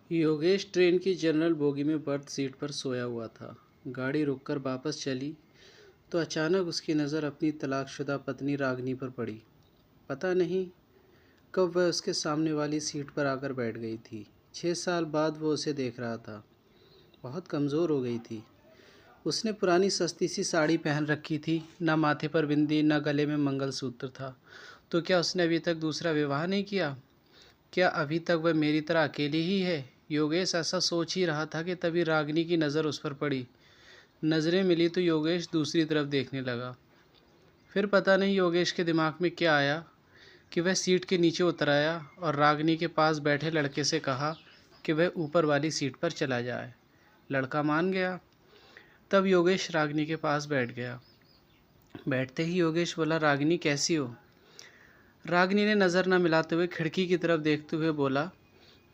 Yogesh train की general bogie में birth seat पर सोया हुआ था। गाड़ी रुककर वापस चली तो अचानक उसकी नज़र अपनी तलाकशुदा पत्नी रागिनी पर पड़ी। पता नहीं कब वह उसके सामने वाली सीट पर आकर बैठ गई थी। 6 साल बाद वो उसे देख रहा था। बहुत कमज़ोर हो गई थी। उसने पुरानी सस्ती सी साड़ी पहन रखी थी, न माथे पर बिंदी न गले में मंगलसूत्र था। तो क्या उसने अभी तक दूसरा विवाह नहीं किया? क्या अभी तक वह मेरी तरह अकेली ही है? योगेश ऐसा सोच ही रहा था कि तभी रागिनी की नज़र उस पर पड़ी। नज़रें मिली तो योगेश दूसरी तरफ देखने लगा। फिर पता नहीं योगेश के दिमाग में क्या आया कि वह सीट के नीचे उतर आया और रागिनी के पास बैठे लड़के से कहा कि वह ऊपर वाली सीट पर चला जाए। लड़का मान गया। तब योगेश रागिनी के पास बैठ गया। बैठते ही योगेश बोला, रागिनी कैसी हो? रागिनी ने नज़र न मिलाते हुए खिड़की की तरफ देखते हुए बोला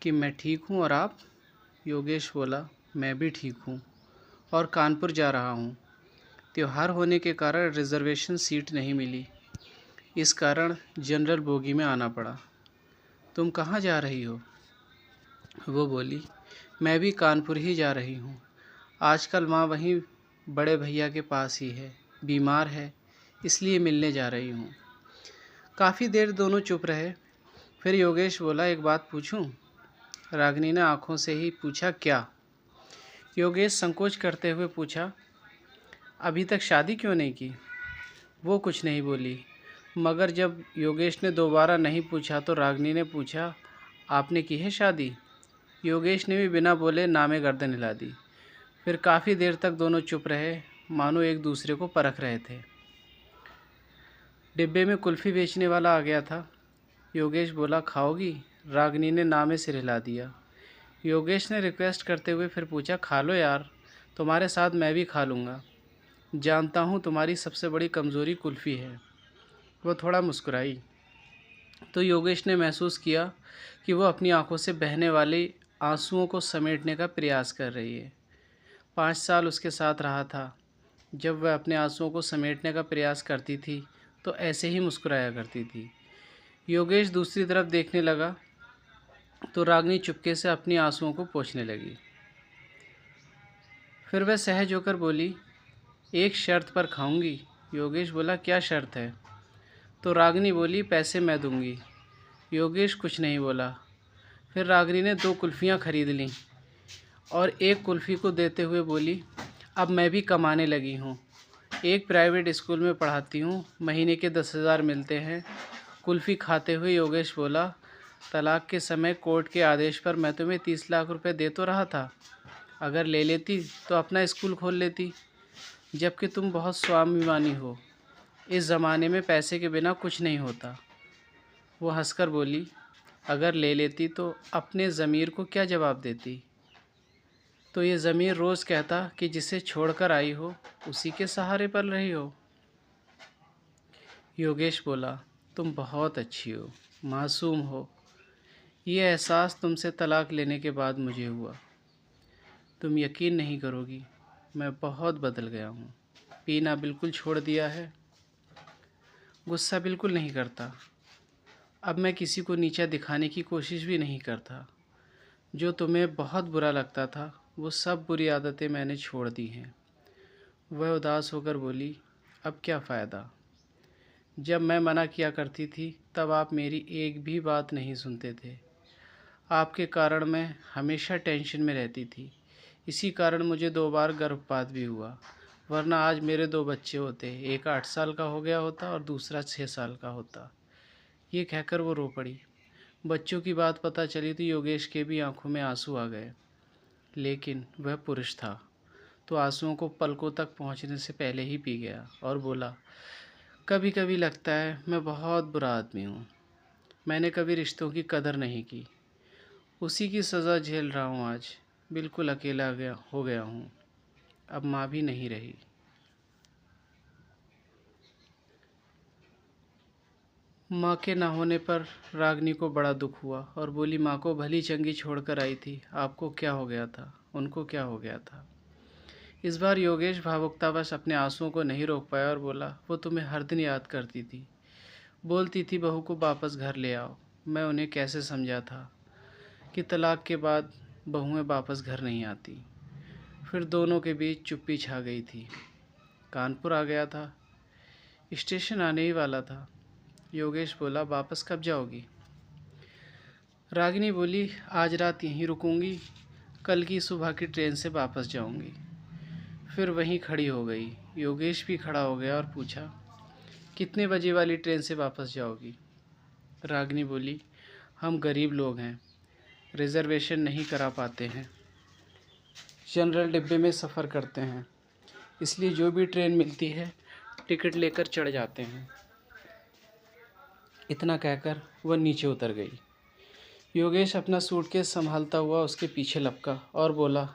कि मैं ठीक हूँ, और आप? योगेश बोला, मैं भी ठीक हूँ और कानपुर जा रहा हूँ। त्योहार होने के कारण रिजर्वेशन सीट नहीं मिली, इस कारण जनरल बोगी में आना पड़ा। तुम कहाँ जा रही हो? वो बोली, मैं भी कानपुर ही जा रही हूँ। आजकल माँ वहीं बड़े भैया के पास ही है, बीमार है, इसलिए मिलने जा रही हूँ। काफ़ी देर दोनों चुप रहे। फिर योगेश बोला, एक बात पूछूं? रागिनी ने आंखों से ही पूछा, क्या? योगेश संकोच करते हुए पूछा, अभी तक शादी क्यों नहीं की? वो कुछ नहीं बोली, मगर जब योगेश ने दोबारा नहीं पूछा तो रागिनी ने पूछा, आपने की है शादी? योगेश ने भी बिना बोले नामे गर्दन हिला दी। फिर काफ़ी देर तक दोनों चुप रहे, मानो एक दूसरे को परख रहे थे। डिब्बे में कुल्फ़ी बेचने वाला आ गया था। योगेश बोला, खाओगी? रागिनी ने नामे सिर हिला दिया। योगेश ने रिक्वेस्ट करते हुए फिर पूछा, खा लो यार, तुम्हारे साथ मैं भी खा लूँगा। जानता हूँ तुम्हारी सबसे बड़ी कमज़ोरी कुल्फ़ी है। वो थोड़ा मुस्कुराई तो योगेश ने महसूस किया कि वो अपनी आंखों से बहने वाले आंसुओं को समेटने का प्रयास कर रही है। 5 साल उसके साथ रहा था। जब वह अपने आंसुओं को समेटने का प्रयास करती थी तो ऐसे ही मुस्कुराया करती थी। योगेश दूसरी तरफ देखने लगा तो रागिनी चुपके से अपनी आंसुओं को पोंछने लगी। फिर वह सहज होकर बोली, एक शर्त पर खाऊंगी। योगेश बोला, क्या शर्त है? तो रागिनी बोली, पैसे मैं दूंगी। योगेश कुछ नहीं बोला। फिर रागिनी ने 2 कुल्फ़ियाँ खरीद लीं और एक कुल्फ़ी को देते हुए बोली, अब मैं भी कमाने लगी हूँ, एक प्राइवेट स्कूल में पढ़ाती हूँ, महीने के 10,000 मिलते हैं। कुल्फ़ी खाते हुए योगेश बोला, तलाक के समय कोर्ट के आदेश पर मैं तुम्हें 30 लाख रुपए दे तो रहा था, अगर ले लेती तो अपना स्कूल खोल लेती, जबकि तुम बहुत स्वाभिमानी हो। इस ज़माने में पैसे के बिना कुछ नहीं होता। वो हंसकर बोली, अगर ले लेती तो अपने ज़मीर को क्या जवाब देती? तो ये ज़मीर रोज़ कहता कि जिसे छोड़कर आई हो उसी के सहारे पल रही हो। योगेश बोला, तुम बहुत अच्छी हो, मासूम हो। ये एहसास तुमसे तलाक लेने के बाद मुझे हुआ। तुम यकीन नहीं करोगी, मैं बहुत बदल गया हूँ। पीना बिल्कुल छोड़ दिया है, गुस्सा बिल्कुल नहीं करता, अब मैं किसी को नीचा दिखाने की कोशिश भी नहीं करता। जो तुम्हें बहुत बुरा लगता था वो सब बुरी आदतें मैंने छोड़ दी हैं। वह उदास होकर बोली, अब क्या फ़ायदा? जब मैं मना किया करती थी तब आप मेरी एक भी बात नहीं सुनते थे। आपके कारण मैं हमेशा टेंशन में रहती थी। इसी कारण मुझे 2 बार गर्भपात भी हुआ, वरना आज मेरे 2 बच्चे होते, एक 8 साल का हो गया होता और दूसरा 6 साल का होता। ये कहकर वो रो पड़ी। बच्चों की बात पता चली तो योगेश के भी आंखों में आंसू आ गए, लेकिन वह पुरुष था तो आंसुओं को पलकों तक पहुंचने से पहले ही पी गया और बोला, कभी कभी लगता है मैं बहुत बुरा आदमी हूँ। मैंने कभी रिश्तों की कदर नहीं की, उसी की सज़ा झेल रहा हूँ आज। बिल्कुल अकेला हो गया हूँ, अब माँ भी नहीं रही। माँ के ना होने पर रागिनी को बड़ा दुख हुआ और बोली, माँ को भली चंगी छोड़कर आई थी, आपको क्या हो गया था, उनको क्या हो गया था? इस बार योगेश भावुकतावश अपने आंसुओं को नहीं रोक पाया और बोला, वो तुम्हें हर दिन याद करती थी, बोलती थी बहू को वापस घर ले आओ। मैं उन्हें कैसे समझा था कि तलाक के बाद बहुएं वापस घर नहीं आती। फिर दोनों के बीच चुप्पी छा गई थी। कानपुर आ गया था, स्टेशन आने ही वाला था। योगेश बोला, वापस कब जाओगी? रागिनी बोली, आज रात यहीं रुकूंगी, कल की सुबह की ट्रेन से वापस जाऊंगी। फिर वहीं खड़ी हो गई। योगेश भी खड़ा हो गया और पूछा, कितने बजे वाली ट्रेन से वापस जाओगी? रागिनी बोली, हम गरीब लोग हैं, रिजर्वेशन नहीं करा पाते हैं, जनरल डिब्बे में सफ़र करते हैं, इसलिए जो भी ट्रेन मिलती है टिकट लेकर चढ़ जाते हैं। इतना कहकर वह नीचे उतर गई। योगेश अपना सूटकेस संभालता हुआ उसके पीछे लपका और बोला,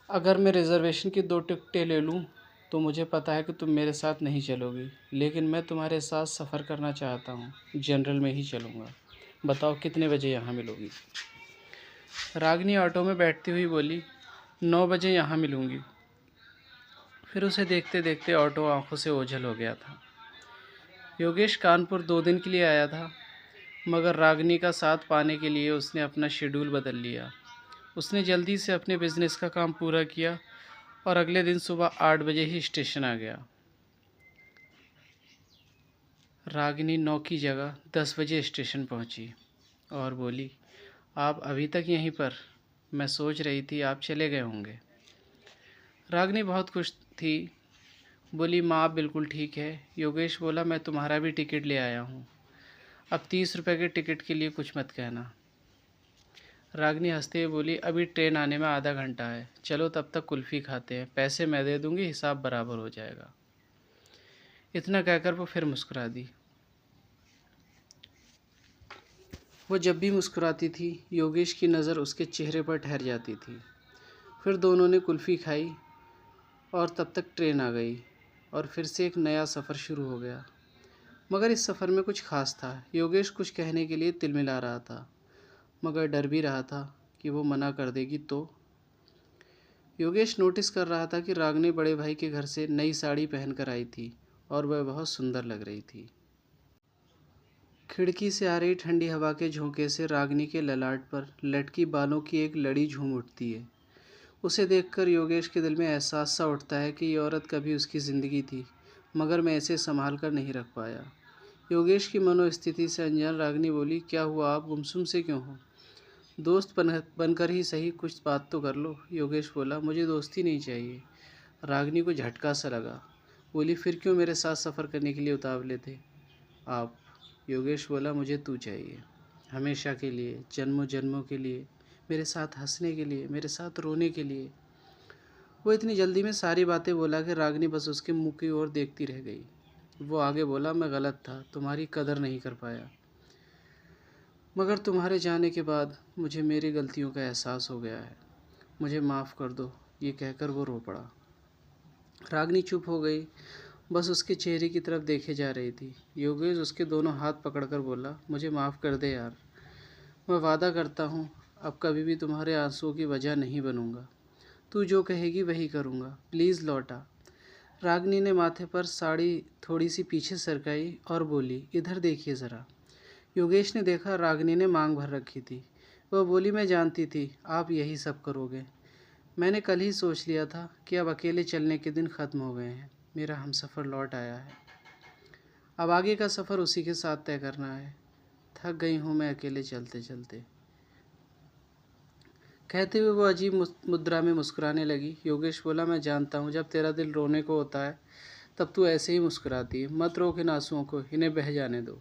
अगर मैं रिजर्वेशन की 2 टिकटें ले लूँ तो मुझे पता है कि तुम मेरे साथ नहीं चलोगी, लेकिन मैं तुम्हारे साथ सफ़र करना चाहता हूँ, जनरल में ही चलूँगा। बताओ कितने बजे यहाँ मिलोगी? रागिनी ऑटो में बैठती हुई बोली, 9 बजे यहाँ मिलूँगी। फिर उसे देखते देखते ऑटो आंखों से ओझल हो गया था। योगेश कानपुर 2 दिन के लिए आया था, मगर रागिनी का साथ पाने के लिए उसने अपना शेड्यूल बदल लिया। उसने जल्दी से अपने बिजनेस का काम पूरा किया और अगले दिन सुबह 8 बजे ही स्टेशन आ गया। रागिनी 9 की जगह 10 बजे स्टेशन पहुंची और बोली, आप अभी तक यहीं पर? मैं सोच रही थी आप चले गए होंगे। रागिनी बहुत खुश थी, बोली, माँ आप बिल्कुल ठीक है। योगेश बोला, मैं तुम्हारा भी टिकट ले आया हूँ, अब 30 रुपये के टिकट के लिए कुछ मत कहना। रागिनी हंसते हुए बोली, अभी ट्रेन आने में आधा घंटा है, चलो तब तक कुल्फ़ी खाते हैं, पैसे मैं दे दूँगी, हिसाब बराबर हो जाएगा। इतना कहकर वो फिर मुस्कुरा दी। वो जब भी मुस्कुराती थी योगेश की नज़र उसके चेहरे पर ठहर जाती थी। फिर दोनों ने कुल्फ़ी खाई और तब तक ट्रेन आ गई और फिर से एक नया सफ़र शुरू हो गया। मगर इस सफ़र में कुछ ख़ास था। योगेश कुछ कहने के लिए तिलमिला रहा था, मगर डर भी रहा था कि वो मना कर देगी तो। योगेश नोटिस कर रहा था कि रागिनी बड़े भाई के घर से नई साड़ी पहन कर आई थी और वह बहुत सुंदर लग रही थी। खिड़की से आ रही ठंडी हवा के झोंके से रागिनी के ललाट पर लटकी बालों की एक लड़ी झूम उठती है। उसे देखकर योगेश के दिल में एहसास सा उठता है कि ये औरत कभी उसकी ज़िंदगी थी, मगर मैं इसे संभाल कर नहीं रख पाया। योगेश की मनोस्थिति से अनजान रागिनी बोली, क्या हुआ, आप गुमसुम से क्यों हो? दोस्त बनकर ही सही कुछ बात तो कर लो। योगेश बोला, मुझे दोस्ती नहीं चाहिए। रागिनी को झटका सा लगा, बोली, फिर क्यों मेरे साथ सफ़र करने के लिए उतावले थे आप? योगेश बोला, मुझे तू चाहिए, हमेशा के लिए, जन्मों जन्मों के लिए, मेरे साथ हंसने के लिए, मेरे साथ रोने के लिए। वो इतनी जल्दी में सारी बातें बोला कि रागिनी बस उसके मुंह की ओर देखती रह गई। वो आगे बोला, मैं गलत था, तुम्हारी कदर नहीं कर पाया, मगर तुम्हारे जाने के बाद मुझे मेरी गलतियों का एहसास हो गया है, मुझे माफ़ कर दो। ये कहकर वो रो पड़ा। रागिनी चुप हो गई, बस उसके चेहरे की तरफ देखे जा रही थी। योगेश उसके दोनों हाथ पकड़कर बोला, मुझे माफ़ कर दे यार, मैं वादा करता हूँ अब कभी भी तुम्हारे आंसुओं की वजह नहीं बनूंगा। तू जो कहेगी वही करूँगा, प्लीज़ लौटा। रागिनी ने माथे पर साड़ी थोड़ी सी पीछे सरकाई और बोली, इधर देखिए ज़रा। योगेश ने देखा, रागिनी ने मांग भर रखी थी। वह बोली, मैं जानती थी आप यही सब करोगे। मैंने कल ही सोच लिया था कि अब अकेले चलने के दिन ख़त्म हो गए हैं, मेरा हमसफ़र लौट आया है, अब आगे का सफ़र उसी के साथ तय करना है। थक गई हूँ मैं अकेले चलते चलते। कहते हुए वो अजीब मुद्रा में मुस्कुराने लगी। योगेश बोला, मैं जानता हूँ जब तेरा दिल रोने को होता है तब तू ऐसे ही मुस्कुराती है, मत रोक इन आंसुओं को, इन्हें बह जाने दो,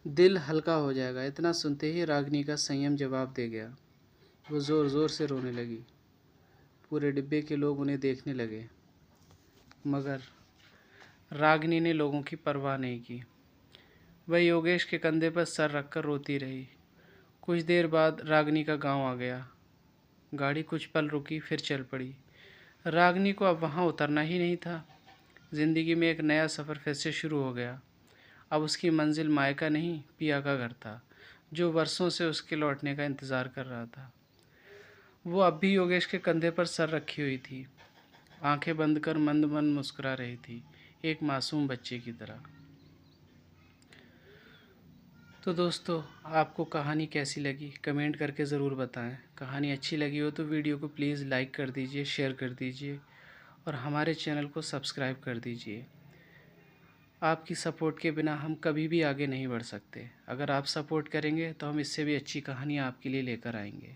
दिल हल्का हो जाएगा। इतना सुनते ही रागिनी का संयम जवाब दे गया। वो ज़ोर ज़ोर से रोने लगी। पूरे डिब्बे के लोग उन्हें देखने लगे, मगर रागिनी ने लोगों की परवाह नहीं की। वह योगेश के कंधे पर सर रखकर रोती रही। कुछ देर बाद रागिनी का गांव आ गया। गाड़ी कुछ पल रुकी, फिर चल पड़ी। रागिनी को अब वहाँ उतरना ही नहीं था। ज़िंदगी में एक नया सफ़र फिर से शुरू हो गया। अब उसकी मंजिल मायका नहीं, पिया का घर था, जो वर्षों से उसके लौटने का इंतज़ार कर रहा था। वो अब भी योगेश के कंधे पर सर रखी हुई थी, आंखें बंद कर मंद मंद मुस्कुरा रही थी, एक मासूम बच्चे की तरह। तो दोस्तों, आपको कहानी कैसी लगी कमेंट करके ज़रूर बताएं। कहानी अच्छी लगी हो तो वीडियो को प्लीज़ लाइक कर दीजिए, शेयर कर दीजिए और हमारे चैनल को सब्सक्राइब कर दीजिए। आपकी सपोर्ट के बिना हम कभी भी आगे नहीं बढ़ सकते। अगर आप सपोर्ट करेंगे तो हम इससे भी अच्छी कहानियाँ आपके लिए लेकर आएंगे।